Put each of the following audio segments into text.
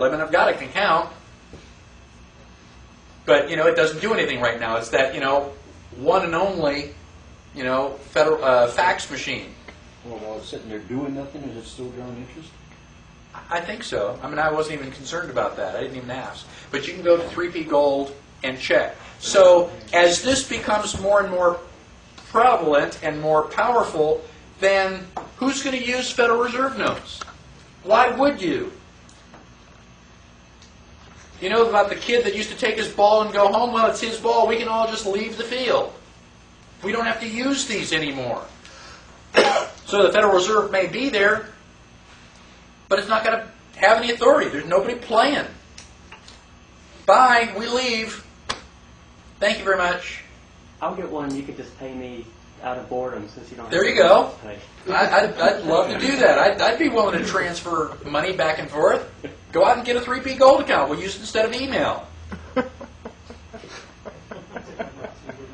I mean, I've got an account, but it doesn't do anything right now. It's that one and only federal fax machine. Well, while it's sitting there doing nothing, is it still drawing interest? I think so. I mean, I wasn't even concerned about that. I didn't even ask. But you can go to 3P Gold and check. So as this becomes more and more prevalent and more powerful, then who's going to use Federal Reserve notes? Why would you? You know about the kid that used to take his ball and go home? Well, it's his ball. We can all just leave the field. We don't have to use these anymore. So the Federal Reserve may be there, but it's not going to have any authority. There's nobody playing. Bye. We leave. Thank you very much. I'll get one. You could just pay me out of boredom since you don't. There have you go. to pay. I'd love to do that. I'd be willing to transfer money back and forth. Go out and get a 3P Gold account. We'll use it instead of email.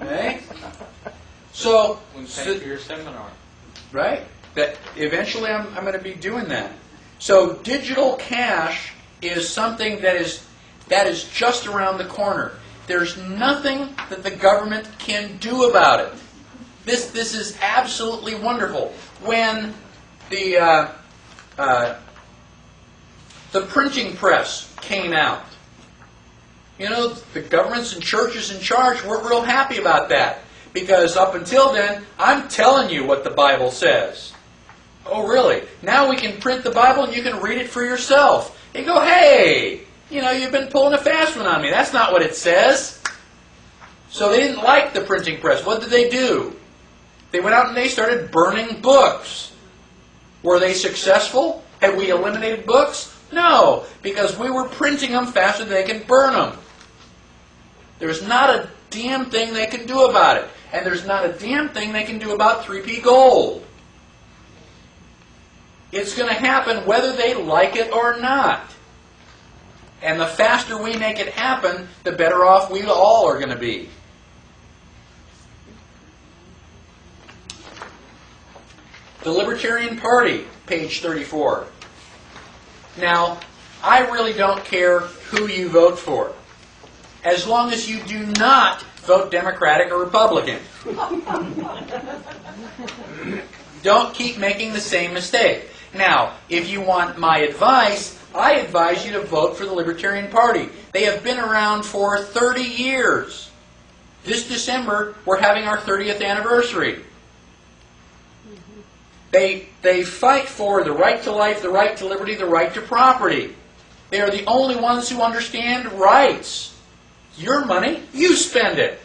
Okay? So, When pay for your seminar. right? That eventually I'm going to be doing that. So digital cash is something that is just around the corner. There's nothing that the government can do about it. This is absolutely wonderful. When the printing press came out, the governments and churches in charge weren't real happy about that. Because up until then, I'm telling you what the Bible says. Oh, really? Now we can print the Bible and you can read it for yourself. You go, hey, you've been pulling a fast one on me. That's not what it says. So they didn't like the printing press. What did they do? They went out and they started burning books. Were they successful? Had we eliminated books? No, because we were printing them faster than they can burn them. There's not a damn thing they can do about it. And there's not a damn thing they can do about 3P Gold. It's going to happen whether they like it or not. And the faster we make it happen, the better off we all are going to be. The Libertarian Party, page 34. Now, I really don't care who you vote for, as long as you do not vote Democratic or Republican. Don't keep making the same mistake. Now, if you want my advice, I advise you to vote for the Libertarian Party. They have been around for 30 years. This December, we're having our 30th anniversary. They fight for the right to life, the right to liberty, the right to property. They are the only ones who understand rights. Your money, you spend it.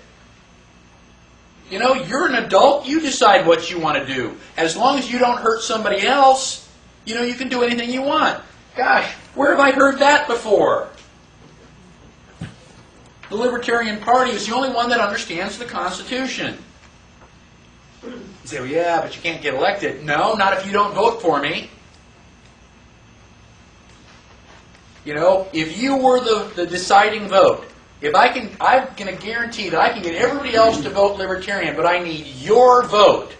You're an adult, you decide what you want to do. As long as you don't hurt somebody else, you can do anything you want. Gosh, where have I heard that before? The Libertarian Party is the only one that understands the Constitution. You say, well, yeah, but you can't get elected. No, not if you don't vote for me. If you were the deciding vote, I'm going to guarantee that I can get everybody else to vote Libertarian, but I need your vote.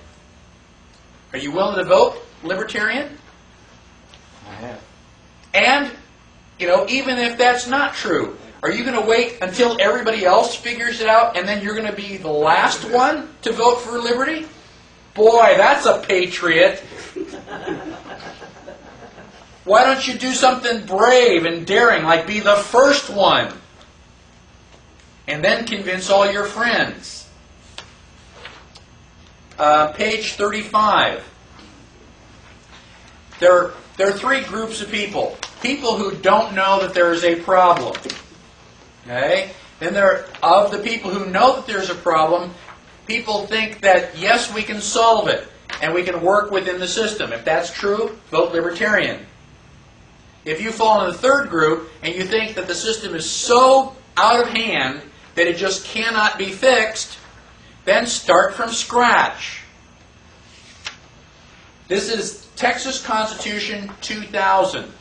Are you willing to vote Libertarian? I have. And, even if that's not true, are you going to wait until everybody else figures it out and then you're going to be the last one to vote for liberty? Boy, that's a patriot. Why don't you do something brave and daring, like be the first one? And then convince all your friends. Page 35. There are three groups of people. People who don't know that there is a problem. Okay? Then of the people who know that there's a problem, people think that, yes, we can solve it, and we can work within the system. If that's true, vote Libertarian. If you fall in the third group, and you think that the system is so out of hand that it just cannot be fixed, then start from scratch. This is Texas Constitution 2000.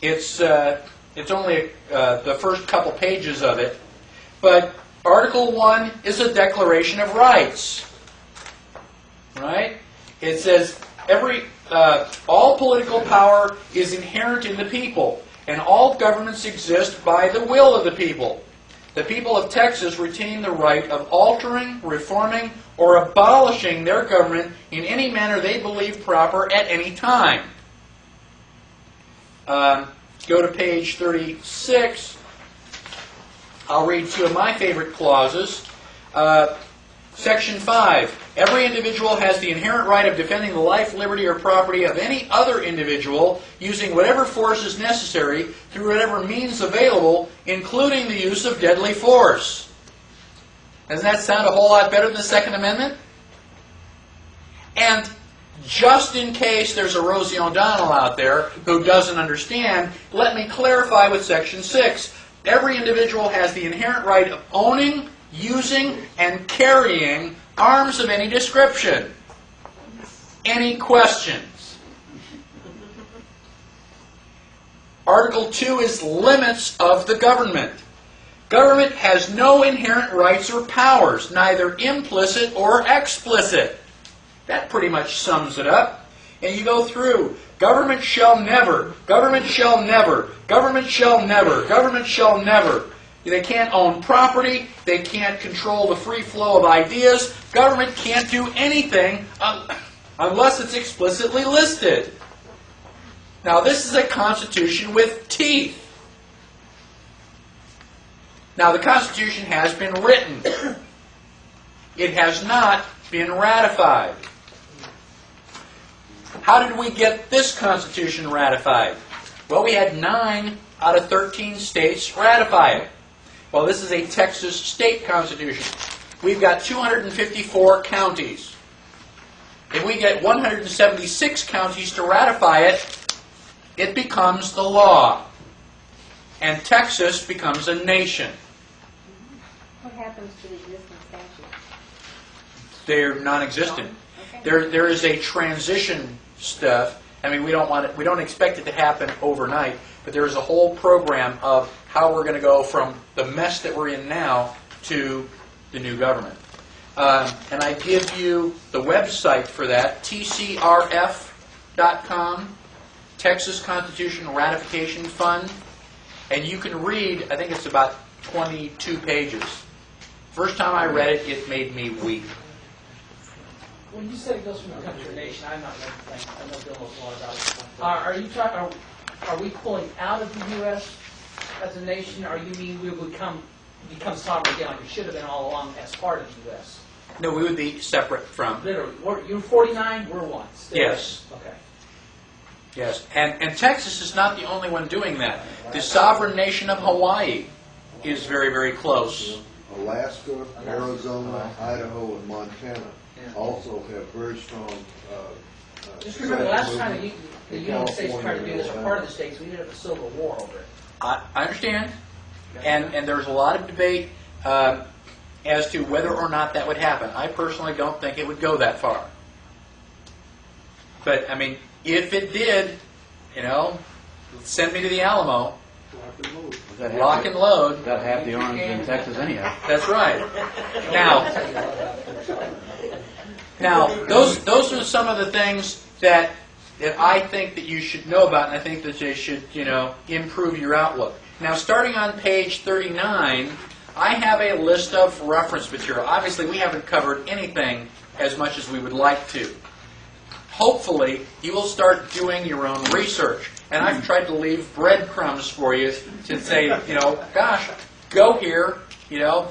It's only the first couple pages of it, but Article 1 is a Declaration of Rights. Right? It says all political power is inherent in the people, and all governments exist by the will of the people. The people of Texas retain the right of altering, reforming, or abolishing their government in any manner they believe proper at any time. Go to page 36. I'll read two of my favorite clauses. Section 5. Every individual has the inherent right of defending the life, liberty, or property of any other individual using whatever force is necessary through whatever means available, including the use of deadly force. Doesn't that sound a whole lot better than the Second Amendment? And just in case there's a Rosie O'Donnell out there who doesn't understand, let me clarify with Section 6. Every individual has the inherent right of owning, using, and carrying arms of any description. Any questions? Article 2 is limits of the government. Government has no inherent rights or powers, neither implicit or explicit. That pretty much sums it up. And you go through, government shall never, government shall never, government shall never, government shall never. They can't own property, they can't control the free flow of ideas, government can't do anything unless it's explicitly listed. Now this is a constitution with teeth. Now the Constitution has been written. It has not been ratified. How did we get this Constitution ratified? Well, we had 9 out of 13 states ratify it. Well, this is a Texas state constitution. We've got 254 counties. If we get 176 counties to ratify it, it becomes the law. And Texas becomes a nation. What happens to the existing statutes? They're non-existent. Okay. There is a transition stuff. I mean, we don't expect it to happen overnight, but there is a whole program of how we're going to go from the mess that we're in now to the new government. And I give you the website for that, tcrf.com, Texas Constitution Ratification Fund, and you can read, I think it's about 22 pages. First time I read it, it made me weep. When you said it goes from a country to nation, I'm not going to I know Bill knows a lot about it. Are you talking? Are we pulling out of the U.S. as a nation, or you mean we would become sovereign again, like we should have been all along as part of the U.S.? No, we would be separate from. Literally, you're 49, we're 1. Still. Yes. Okay. Yes, and Texas is not the only one doing that. The sovereign nation of Hawaii is very, very close. Alaska, Arizona, Idaho, and Montana also have very strong. Just remember, the last time the United States tried to do this, or part of the states, we did have a civil war over it. I understand, and there's a lot of debate as to whether or not that would happen. I personally don't think it would go that far. But, I mean, if it did, send me to the Alamo, lock and load. Got half the arms in Texas anyhow. That's right. Now, those are some of the things that I think that you should know about, and I think that they should, improve your outlook. Now, starting on page 39, I have a list of reference material. Obviously, we haven't covered anything as much as we would like to. Hopefully, you will start doing your own research. And I've tried to leave breadcrumbs for you to say, gosh, go here. You don't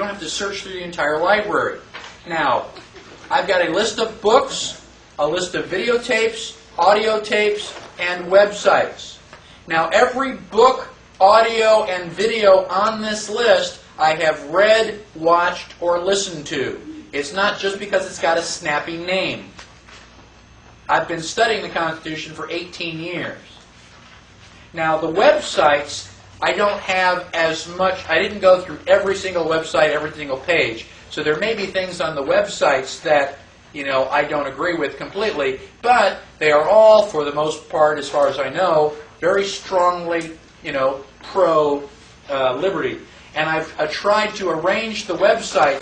have to search through the entire library. Now, I've got a list of books, a list of videotapes, audio tapes, and websites. Now, every book, audio, and video on this list I have read, watched, or listened to. It's not just because it's got a snappy name. I've been studying the Constitution for 18 years. Now, the websites, I don't have as much. I didn't go through every single website, every single page. So there may be things on the websites that, I don't agree with completely. But they are all, for the most part, as far as I know, very strongly, pro-liberty. And I've tried to arrange the website